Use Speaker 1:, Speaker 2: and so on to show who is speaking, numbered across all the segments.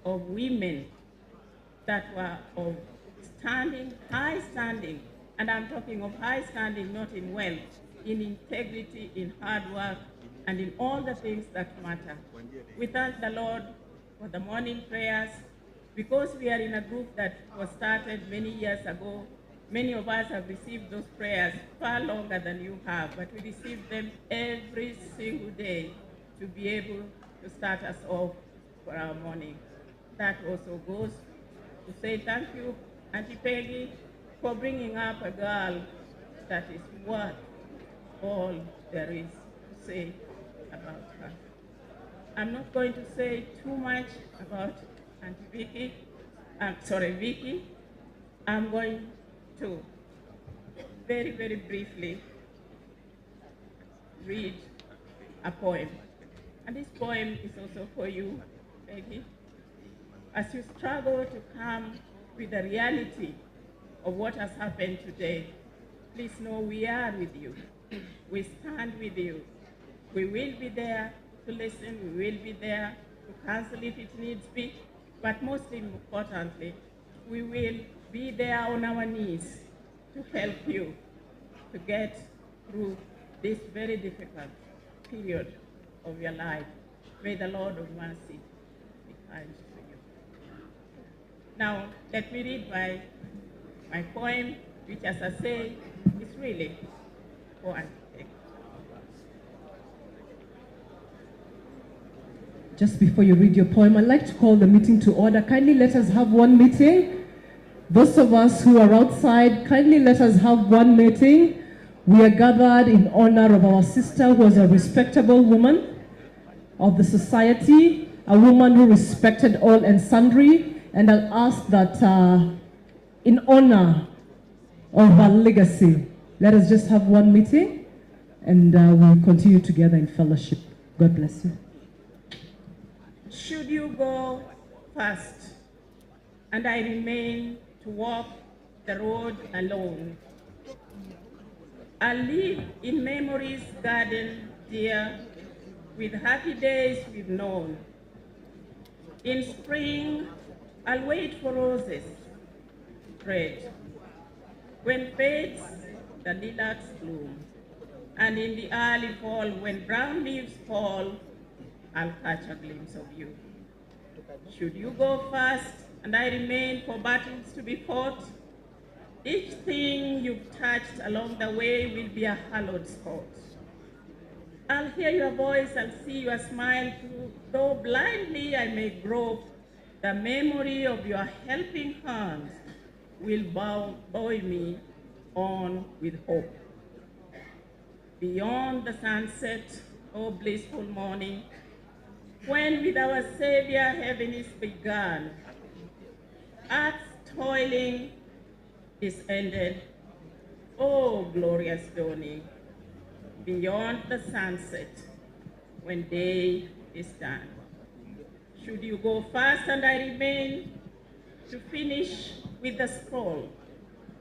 Speaker 1: of women that were of high standing, and I'm talking of high standing not in wealth, in integrity, in hard work, and in all the things that matter. We thank the Lord for the morning prayers. Because we are in a group that was started many years ago, many of us have received those prayers far longer than you have, but we receive them every single day to be able to start us off for our morning. That also goes to say thank you, Auntie Peggy, for bringing up a girl that is worth all there is to say about her. I'm not going to say too much about Auntie Vicky. Vicky. I'm going to very, very briefly read a poem. And this poem is also for you, Peggy. As you struggle to come with the reality of what has happened today, please know we are with you. We stand with you. We will be there to listen. We will be there to counsel if it needs be. But most importantly, we will be there on our knees to help you to get through this very difficult period of your life. May the Lord of mercy be kind to you. Now, let me read my poem, which, as I say, is really for Auntie Peggy.
Speaker 2: Just before you read your poem, I'd like to call the meeting to order. Kindly let us have one meeting. Those of us who are outside, kindly let us have one meeting. We are gathered in honor of our sister who was a respectable woman of the society, a woman who respected all and sundry, and I'll ask that in honor of her legacy, let us just have one meeting and we'll continue together in fellowship. God bless you.
Speaker 1: Should you go first, and I remain to walk the road alone, I'll live in memory's garden, dear, with happy days we've known. In spring, I'll wait for roses, red. When fades, the lilacs bloom. And in the early fall, when brown leaves fall, I'll catch a glimpse of you. Should you go first, and I remain for battles to be fought, each thing you've touched along the way will be a hallowed spot. I'll hear your voice, I'll see your smile too, though blindly I may grope, the memory of your helping hands will buoy me on with hope. Beyond the sunset, oh blissful morning, when with our Savior heaven is begun, earth's toiling is ended, oh glorious dawning, beyond the sunset, when day is done. Should you go first and I remain to finish with the scroll,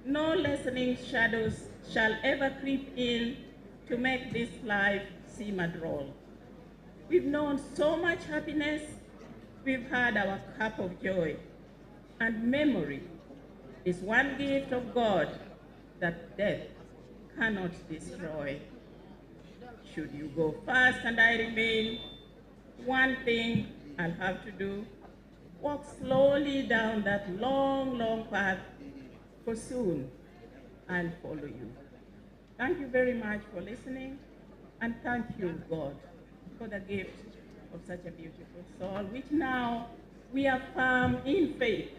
Speaker 1: no lessening shadows shall ever creep in to make this life seem a droll. We've known so much happiness, we've had our cup of joy, and memory is one gift of God that death cannot destroy. Should you go first and I remain, one thing I'll have to do, walk slowly down that long, long path, for soon I'll follow you. Thank you very much for listening, and thank you, God, for the gift of such a beautiful soul, which now we affirm in faith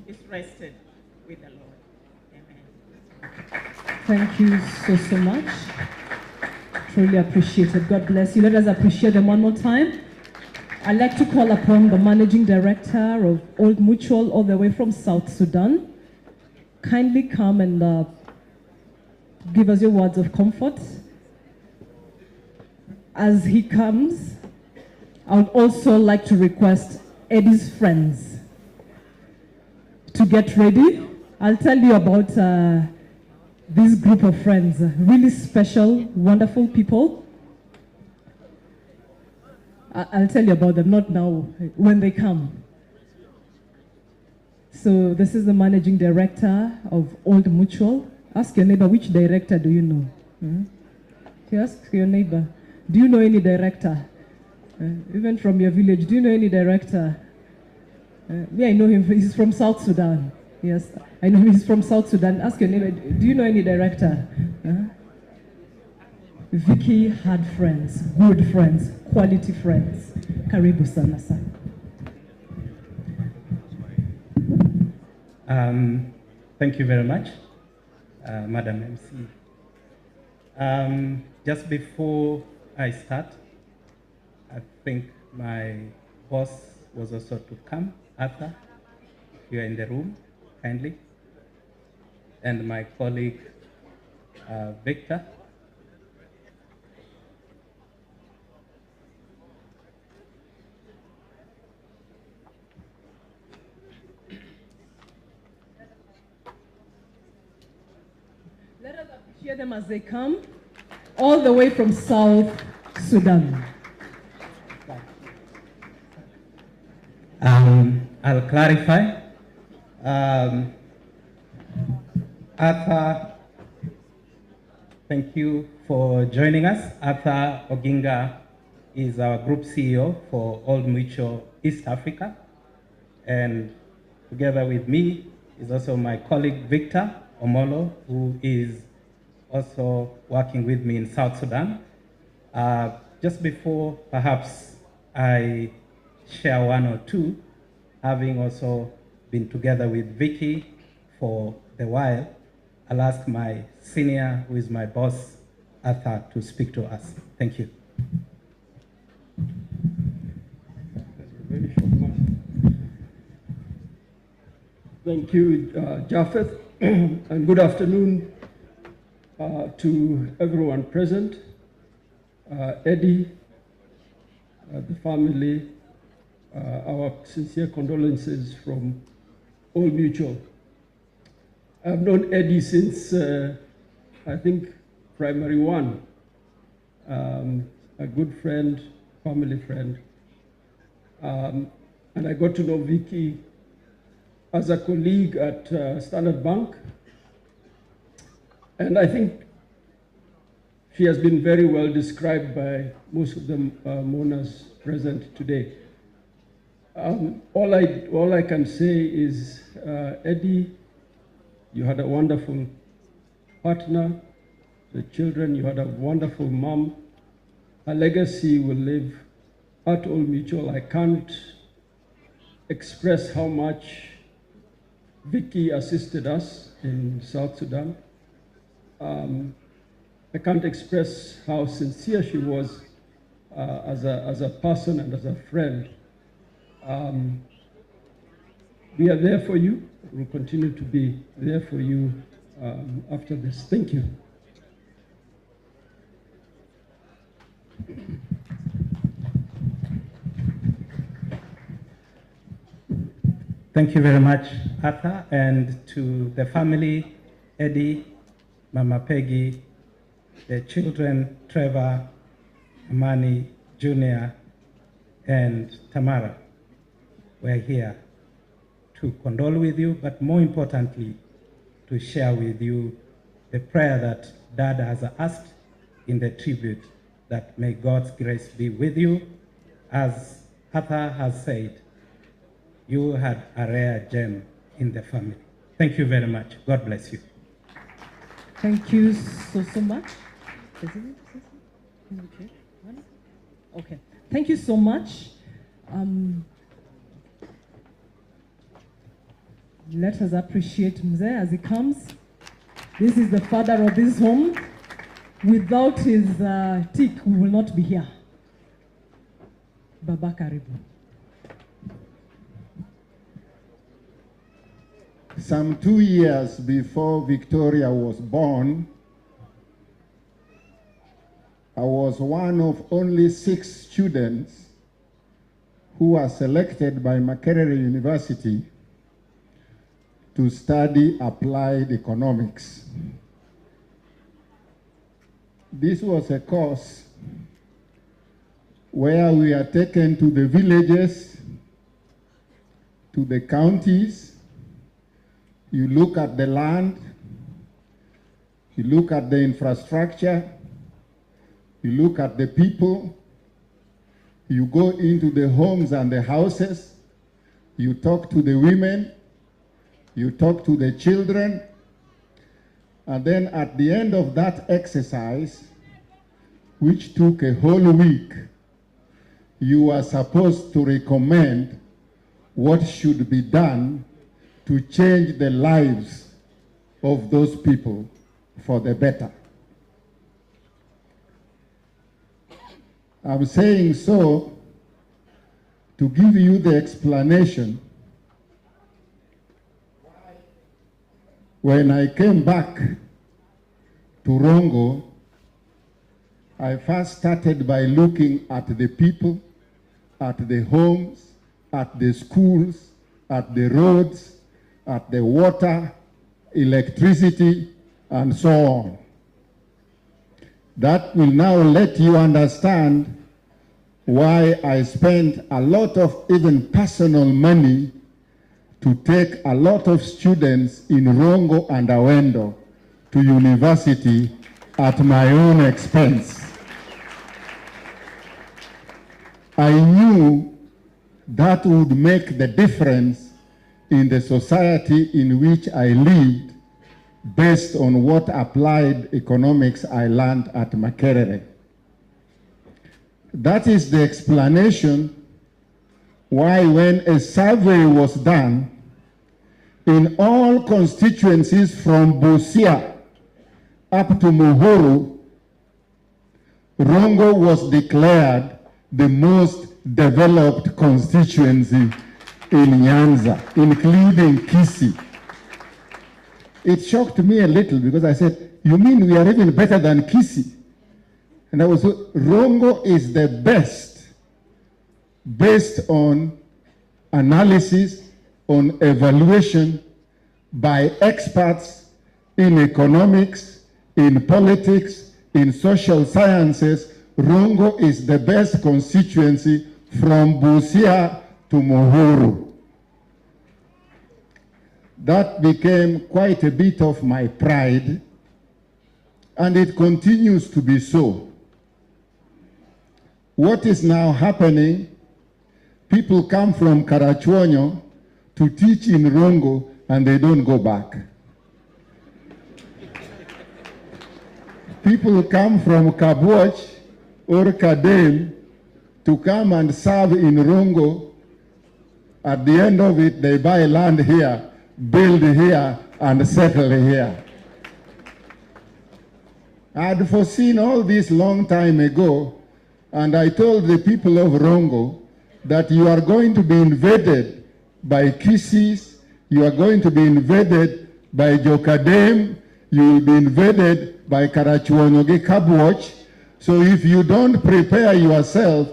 Speaker 1: is rested with the Lord. Amen.
Speaker 2: Thank you so much. Truly appreciated. God bless you. Let us appreciate them one more time. I'd like to call upon the Managing Director of Old Mutual, all the way from South Sudan. Kindly come and give us your words of comfort. As he comes, I would also like to request Eddie's friends to get ready. I'll tell you about this group of friends, really special, wonderful people. I'll tell you about them, not now, when they come. So this is the managing director of Old Mutual. Ask your neighbor, which director do you know? You ask your neighbor, do you know any director? Even from your village, do you know any director? Me, I know him, he's from South Sudan. Yes, I know he's from South Sudan. Ask your neighbor, do you know any director? Vicky had friends, good friends, quality friends. Karibu sana sana.
Speaker 3: Thank you very much, Madam MC. Just before I start, I think my boss was also to come, Arthur, if you are in the room, kindly, and my colleague, Victor.
Speaker 2: Let us appreciate them as they come, all the way from South Sudan.
Speaker 3: I'll clarify. Arthur, thank you for joining us. Arthur Oginga is our group CEO for Old Mutual East Africa. And together with me is also my colleague Victor Omolo, who is also working with me in South Sudan. Just before perhaps I share one or two, having also been together with Vicky for a while, I'll ask my senior, who is my boss, Arthur, to speak to us. Thank you.
Speaker 4: Thank you, Japheth, and good afternoon to everyone present. Eddie, the family, our sincere condolences from Old Mutual. I've known Eddie since, I think, primary one. A good friend, family friend. And I got to know Vicky as a colleague at Standard Bank. And I think she has been very well described by most of the mourners present today. All I can say is, Eddie, you had a wonderful partner, the children, you had a wonderful mom. Her legacy will live at Old Mutual. I can't express how much Vicky assisted us in South Sudan. I can't express how sincere she was as a person and as a friend. We are there for you. We'll continue to be there for you after this. Thank you.
Speaker 3: Thank you very much, Arthur, and to the family, Eddie, Mama Peggy, the children, Trevor, Amani, Junior, and Tamara. We're here to condole with you, but more importantly, to share with you the prayer that Dad has asked in the tribute, that may God's grace be with you. As Arthur has said, you had a rare gem in the family. Thank you very much. God bless you.
Speaker 2: Thank you so much. Okay. Thank you so much. Let us appreciate Mzee as he comes. This is the father of this home. Without his tick, we will not be here. Baba Karibu.
Speaker 5: Some 2 years before Victoria was born, I was one of only 6 students who were selected by Makerere University to study applied economics. This was a course where we are taken to the villages, to the counties, You look at the land, you look at the infrastructure, you look at the people, you go into the homes and the houses, you talk to the women, you talk to the children, and then at the end of that exercise, which took a whole week, you are supposed to recommend what should be done to change the lives of those people for the better. I'm saying so to give you the explanation. When I came back to Rongo, I first started by looking at the people, at the homes, at the schools, at the roads, at the water, electricity, and so on. That will now let you understand why I spent a lot of even personal money to take a lot of students in Rongo and Awendo to university at my own expense. I knew that would make the difference in the society in which I lived based on what applied economics I learned at Makerere. That is the explanation why when a survey was done in all constituencies from Busia up to Muhuru, Rongo was declared the most developed constituency in Nyanza, including Kisii. It shocked me a little because I said, you mean we are even better than Kisii? And I was, Rongo is the best based on analysis, on evaluation by experts in economics, in politics, in social sciences. Rongo is the best constituency from Busia to Muhuru. That became quite a bit of my pride, and it continues to be so. What is now happening, people come from Karachuonyo to teach in Rongo and they don't go back. People come from Kabuoch or Kadem to come and serve in Rongo. At the end of it, they buy land here, build here, and settle here. I had foreseen all this long time ago, and I told the people of Rongo that you are going to be invaded by Kisii, you are going to be invaded by Jokadem, you will be invaded by Karachuonyoge Kabuoch. So if you don't prepare yourself,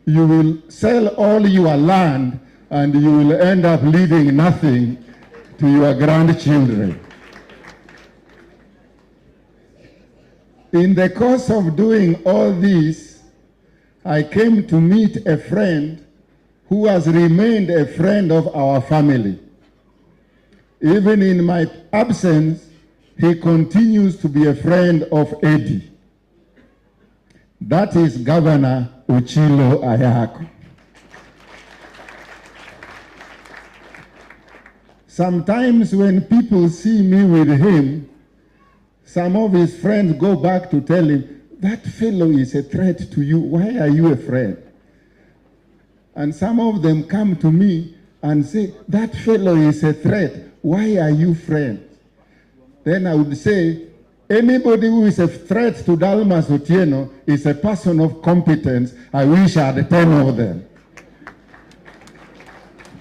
Speaker 5: you will sell all your land and you will end up leaving nothing to your grandchildren. In the course of doing all this, I came to meet a friend who has remained a friend of our family. Even in my absence, he continues to be a friend of Eddie. That is Governor Uchilo Ayako. Sometimes when people see me with him, some of his friends go back to tell him, that fellow is a threat to you. Why are you afraid? And some of them come to me and say, that fellow is a threat. Why are you friends? Then I would say, anybody who is a threat to Dalmas Otieno is a person of competence. I wish I had 10 of them.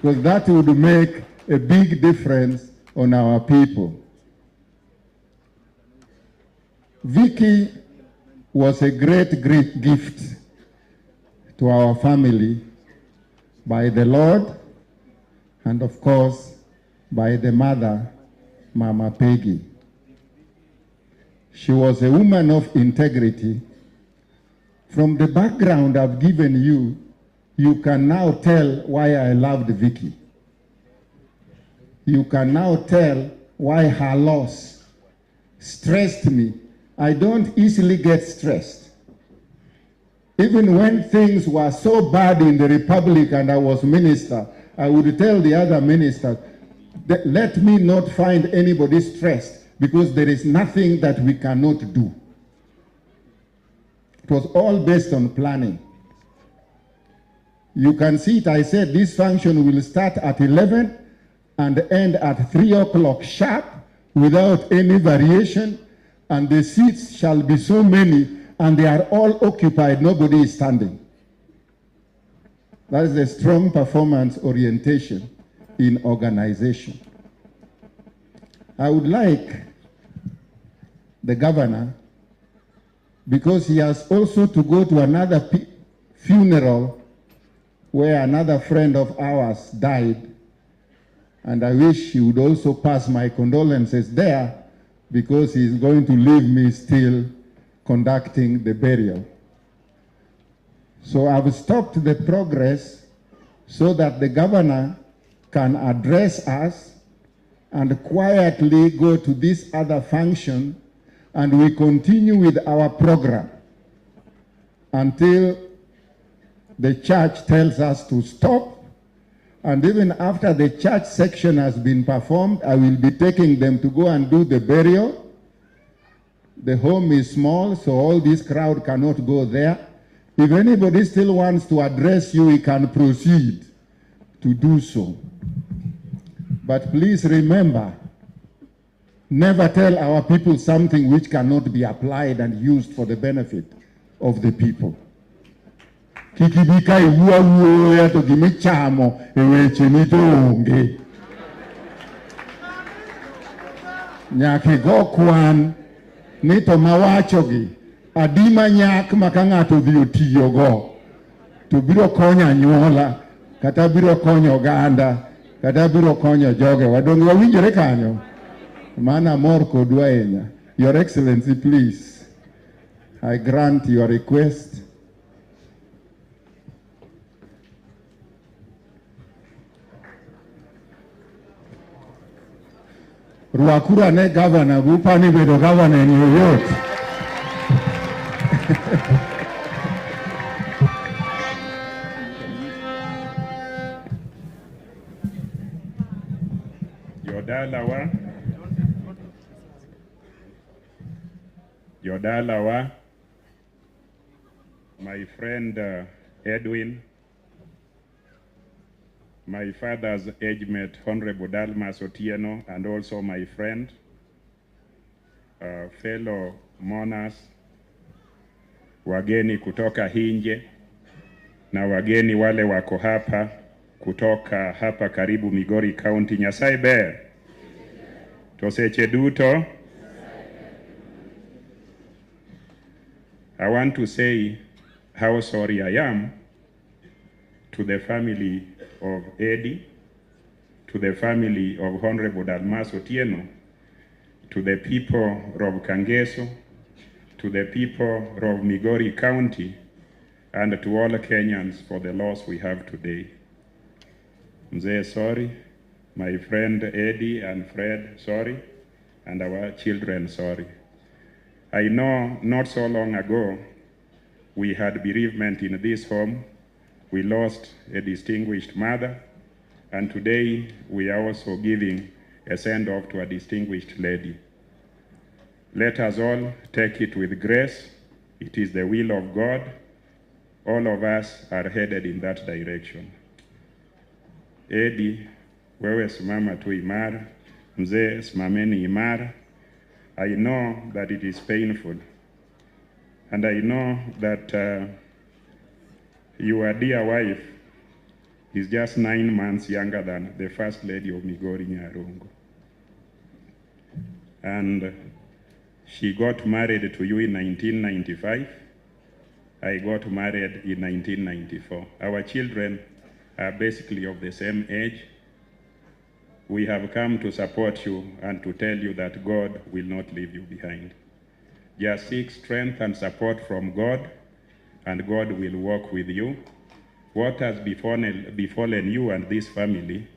Speaker 5: Because that would make a big difference on our people. Vicky was a great gift to our family by the Lord and of course by the mother, Mama Peggy. She was a woman of integrity. From the background I've given you, you can now tell why I loved Vicky. You can now tell why her loss stressed me. I don't easily get stressed. Even when things were so bad in the Republic and I was minister, I would tell the other ministers, that let me not find anybody stressed because there is nothing that we cannot do. It was all based on planning. You can see it, I said this function will start at 11 and end at 3 o'clock sharp without any variation, and the seats shall be so many and they are all occupied, nobody is standing. That is the strong performance orientation in organization. I would like the governor, because he has also to go to another funeral where another friend of ours died, and I wish he would also pass my condolences there, because he's going to leave me still conducting the burial. So I've stopped the progress so that the governor can address us and quietly go to this other function, and we continue with our program until the church tells us to stop. And even after the church section has been performed, I will be taking them to go and do the burial. The home is small, so all this crowd cannot go there. If anybody still wants to address you, he can proceed to do so. But please remember, never tell our people something which cannot be applied and used for the benefit of the people. Kikibika iwuwa to gimichamo eweche nitonge. Nyaki go kwan nito mawachogi adima nyak makangato dhiyo tiyo go. To biro konya nyuola, kata biro konyo oganda, kata biro konyo joge. Wadongi wawinjore kanyo. Mana mor kodwa enya. Your Excellency, please, I grant your request. Ruakura ne governor, gupani bedo governor in New York.
Speaker 6: Yodalawa, my friend Edwin, my father's age mate, Honorable Dalmas Otieno, and also my friend, fellow mourners, wageni kutoka Hinje, na wageni wale wako hapa kutoka hapa karibu Migori County. Nyasaye ber. Toseche duto. I want to say how sorry I am to the family of Eddie, to the family of Honorable Dalmas Otieno, to the people of Kangeso, to the people of Migori County, and to all Kenyans for the loss we have today. Mzee, sorry. My friend Eddie and Fred, sorry. And our children, sorry. I know not so long ago, we had bereavement in this home. We lost a distinguished mother, and today we are also giving a send-off to a distinguished lady. Let us all take it with grace. It is the will of God. All of us are headed in that direction. Eddie, wewe simama tu imara. Mzee, simameni imara. I know that it is painful, and I know that your dear wife is just 9 months younger than the First Lady of Migori Nyarongo. And she got married to you in 1995. I got married in 1994. Our children are basically of the same age. We have come to support you and to tell you that God will not leave you behind. Just seek strength and support from God, and God will walk with you. What has befallen you and this family,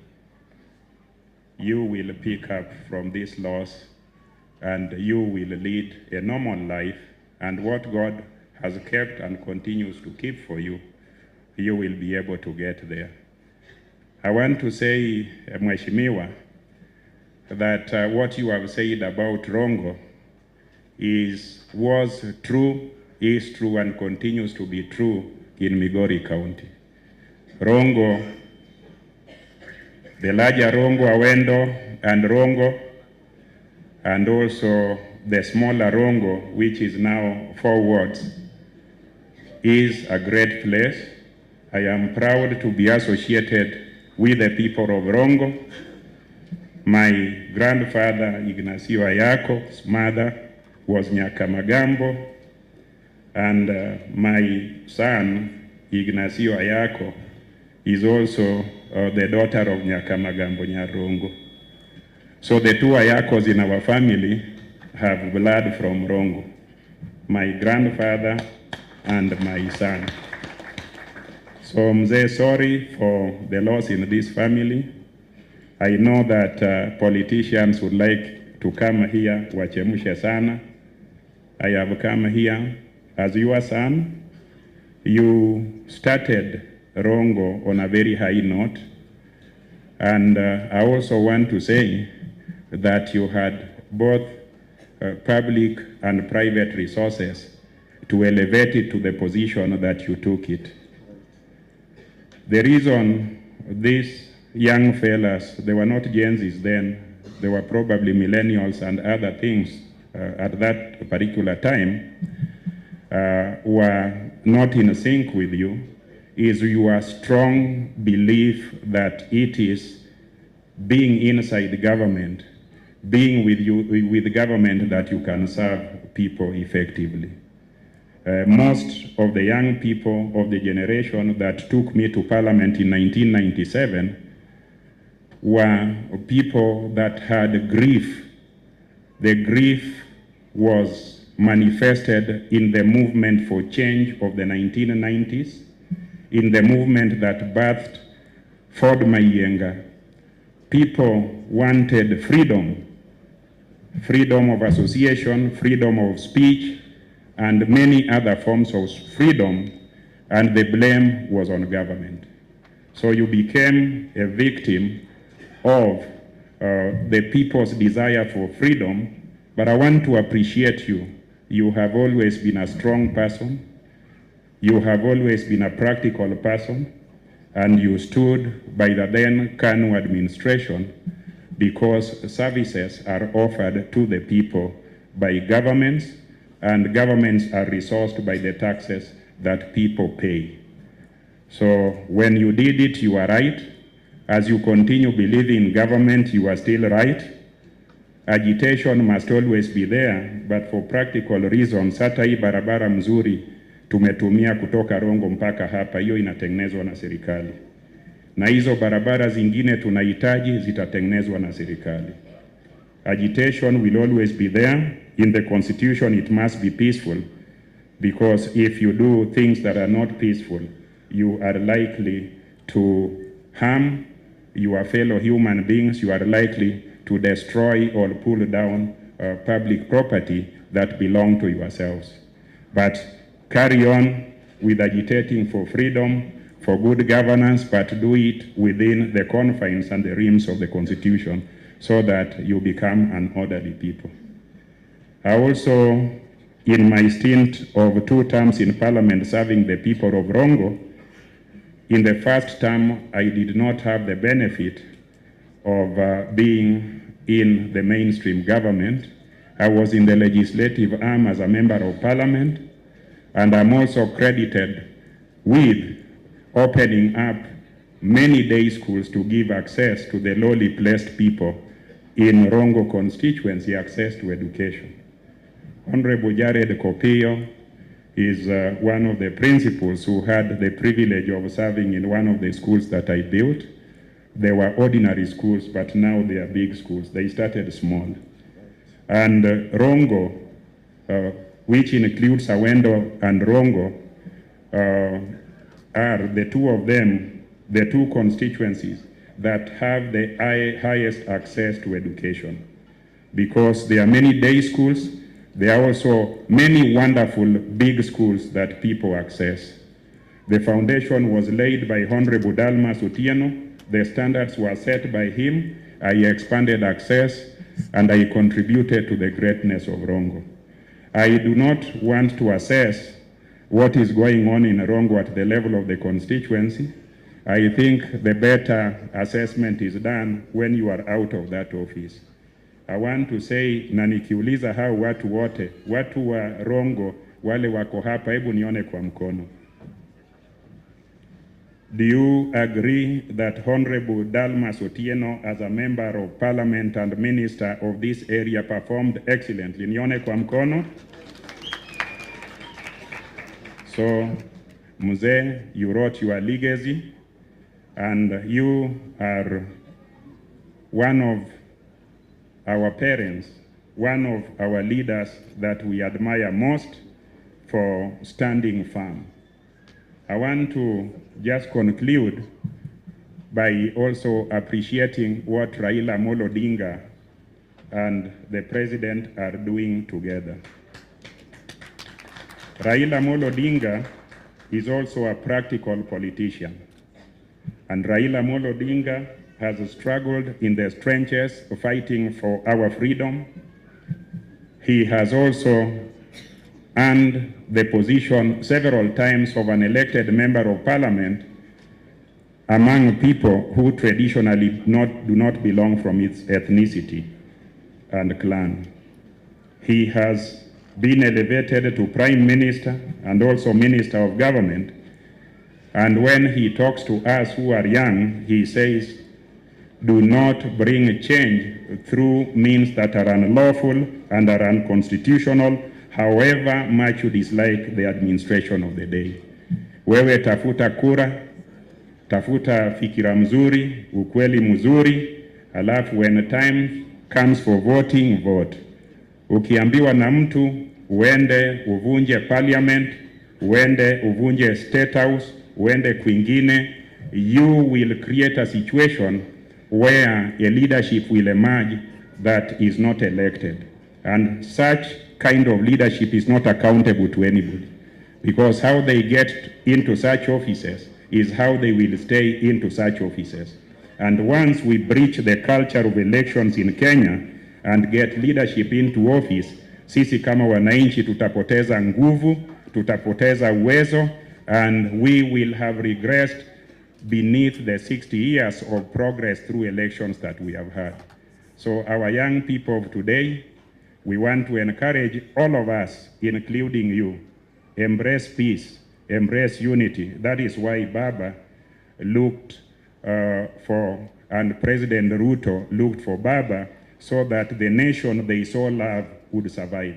Speaker 6: you will pick up from this loss and you will lead a normal life, and what God has kept and continues to keep for you, you will be able to get there. I want to say, Mheshimiwa, that what you have said about Rongo was true, is true, and continues to be true in Migori County. Rongo, the larger Rongo, Awendo, and Rongo, and also the smaller Rongo, which is now 4 wards, is a great place. I am proud to be associated with the people of Rongo. My grandfather, Ignacio Ayako's mother, was Nyakamagambo, and my son, Ignacio Ayako, is also the daughter of Nyakamagambo Nyarongo. So the 2 Ayakos in our family have blood from Rongo, my grandfather and my son. So Mzee, sorry for the loss in this family. I know that politicians would like to come here, wachemushe sana. I have come here as your son. You started Rongo on a very high note. And I also want to say that you had both public and private resources to elevate it to the position that you took it. The reason these young fellas, they were not Gen Zs then, they were probably millennials and other things at that particular time, were not in sync with you, is your strong belief that it is being inside government, being with government, that you can serve people effectively. Most of the young people of the generation that took me to Parliament in 1997 were people that had grief. The grief was manifested in the movement for change of the 1990s, in the movement that birthed Ford Mayenga. People wanted freedom, freedom of association, freedom of speech, and many other forms of freedom, and the blame was on government. So you became a victim of the people's desire for freedom, but I want to appreciate you. You have always been a strong person. You have always been a practical person, and you stood by the then KANU administration because services are offered to the people by governments, and governments are resourced by the taxes that people pay. So when you did it, you are right. As you continue believing in government, you are still right. Agitation must always be there, but for practical reasons, hata hii barabara mzuri tumetumia kutoka Rongo mpaka hapa, hiyo inatengenezwa na serikali. Na hizo barabara zingine tunahitaji zitatengenezwa na serikali. Agitation will always be there. In the Constitution, it must be peaceful, because if you do things that are not peaceful, you are likely to harm your fellow human beings. You are likely to destroy or pull down public property that belong to yourselves. But carry on with agitating for freedom, for good governance, but do it within the confines and the realms of the Constitution so that you become an orderly people. I also, in my stint of 2 terms in Parliament serving the people of Rongo, in the first term, I did not have the benefit of being in the mainstream government. I was in the legislative arm as a member of Parliament, and I'm also credited with opening up many day schools to give access to the lowly placed people in Rongo constituency, access to education. Honorable Jared Kopio is one of the principals who had the privilege of serving in one of the schools that I built. They were ordinary schools, but now they are big schools. They started small. And Rongo, which includes Awendo and Rongo, are the 2 of them, the 2 constituencies that have the highest access to education. Because there are many day schools, there are also many wonderful big schools that people access. The foundation was laid by Honorable Dalmas Otieno. The standards were set by him. I expanded access and I contributed to the greatness of Rongo. I do not want to assess what is going on in Rongo at the level of the constituency. I think the better assessment is done when you are out of that office. I want to say, na nikiuliza hao watu wote, watu wa Rongo wale wako hapa, hebu nione kwa mkono. Do you agree that Honorable Dalmas Otieno, as a member of parliament and minister of this area, performed excellently? Nione kwa mkono. So, Mzee, you wrote your legacy, and you are one of our parents, one of our leaders that we admire most for standing firm. I want to just conclude by also appreciating what Raila Amolo Odinga and the president are doing together. Raila Amolo Odinga is also a practical politician. And Raila Amolo Odinga has struggled in the trenches fighting for our freedom. He has also earned the position several times of an elected member of parliament among people who traditionally do not belong from its ethnicity and clan. He has been elevated to prime minister and also minister of government. And when he talks to us who are young, he says, do not bring change through means that are unlawful and are unconstitutional, however much you dislike the administration of the day. Wewe tafuta kura, tafuta fikira mzuri, ukweli mzuri, alafu when time comes for voting, vote. Ukiambiwa na mtu, uende uvunje parliament, uende uvunje state house, uende kwingine, you will create a situation where a leadership will emerge that is not elected. And such kind of leadership is not accountable to anybody. Because how they get into such offices is how they will stay into such offices. And once we breach the culture of elections in Kenya and get leadership into office, sisi kama wananchi tutapoteza nguvu, tutapoteza uwezo, and we will have regressed beneath the 60 years of progress through elections that we have had. So our young people of today, we want to encourage all of us, including you, embrace peace, embrace unity. That is why Baba looked and President Ruto looked for Baba, so that the nation they so love would survive.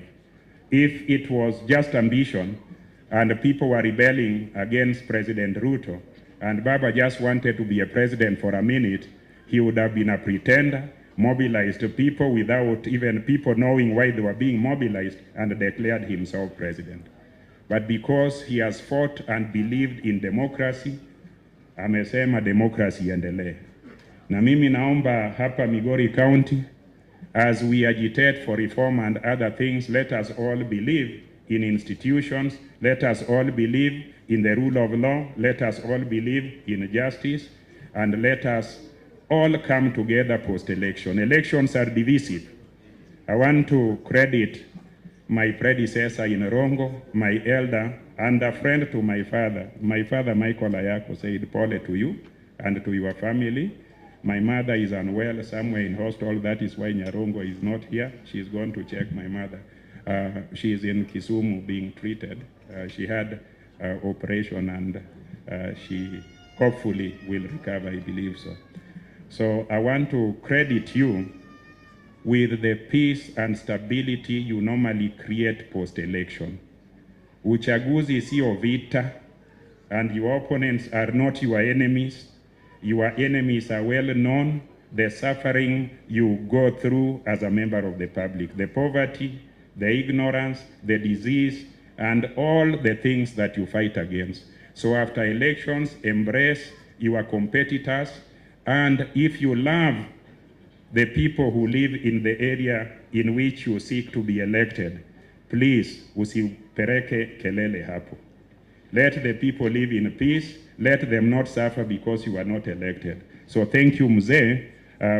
Speaker 6: If it was just ambition and people were rebelling against President Ruto, and Baba just wanted to be a president for a minute, he would have been a pretender, mobilized people without even people knowing why they were being mobilized, and declared himself president. But because he has fought and believed in democracy, amesema democracy iendelee. Na mimi naomba hapa Migori County, as we agitate for reform and other things, let us all believe in institutions, let us all believe in the rule of law, let us all believe in justice, and let us all come together post-election. Elections are divisive. I want to credit my predecessor in Rongo, my elder, and a friend to my father. My father, Michael Ayako, said, "Pole to you and to your family. My mother is unwell somewhere in hospital. That is why Nyarongo is not here. She's gone to check my mother. She is in Kisumu being treated. She had operation and she hopefully will recover, I believe so. So I want to credit you with the peace and stability you normally create post-election. Uchaguzi sio vita, and your opponents are not your enemies. Your enemies are well known, the suffering you go through as a member of the public, the poverty, the ignorance, the disease, and all the things that you fight against. So after elections, embrace your competitors And if you love the people who live in the area in which you seek to be elected, please usipereke kelele hapo. Let the people live in peace. Let them not suffer because you are not elected. So thank you mzee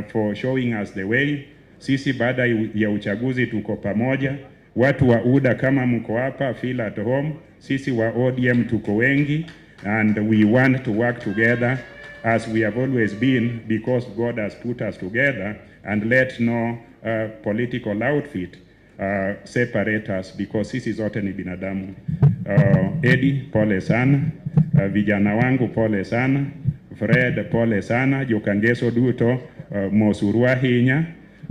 Speaker 6: for showing us the way. Sisi baada ya uchaguzi tuko pamoja. Watu wa UDA kama mko hapa, feel at home. Sisi wa ODM tuko wengi, and we want to work together as we have always been, because God has put us together, and let no political outfit separate us, because sisi zote ni binadamu. Eddie, pole sana. Vijana wangu pole sana. Fred, pole sana. Jokangeso duto mosurua hinya.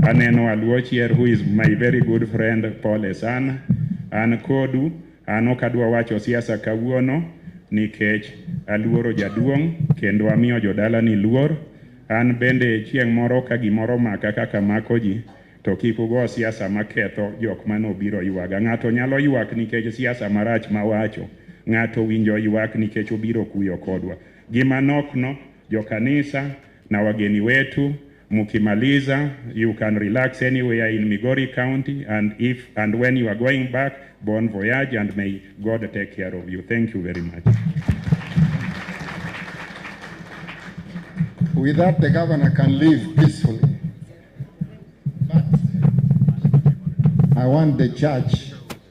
Speaker 6: Aneno Aluochier, who is my very good friend, pole sana. An kodu, anokadwa wacho siasa kawuono, nikech aluoro jaduong', kendo amiyo jodala ni luor. An bende chieng' moro ka gimoro maka kaka mako ji, to kik ugo siasa maketho jok manobiro ywaga. Ng'ato nyalo ywak nikech siasa marach mawacho. Ng'ato winjo ywak nikech obiro kuyo kodwa. Gima nokno, jokanisa na wageni wetu, mukimaliza, you can relax anywhere in Migori County, and when you are going back, bon voyage, and may God take care of you. Thank you very much.
Speaker 5: With that, the governor can live peacefully. But I want the church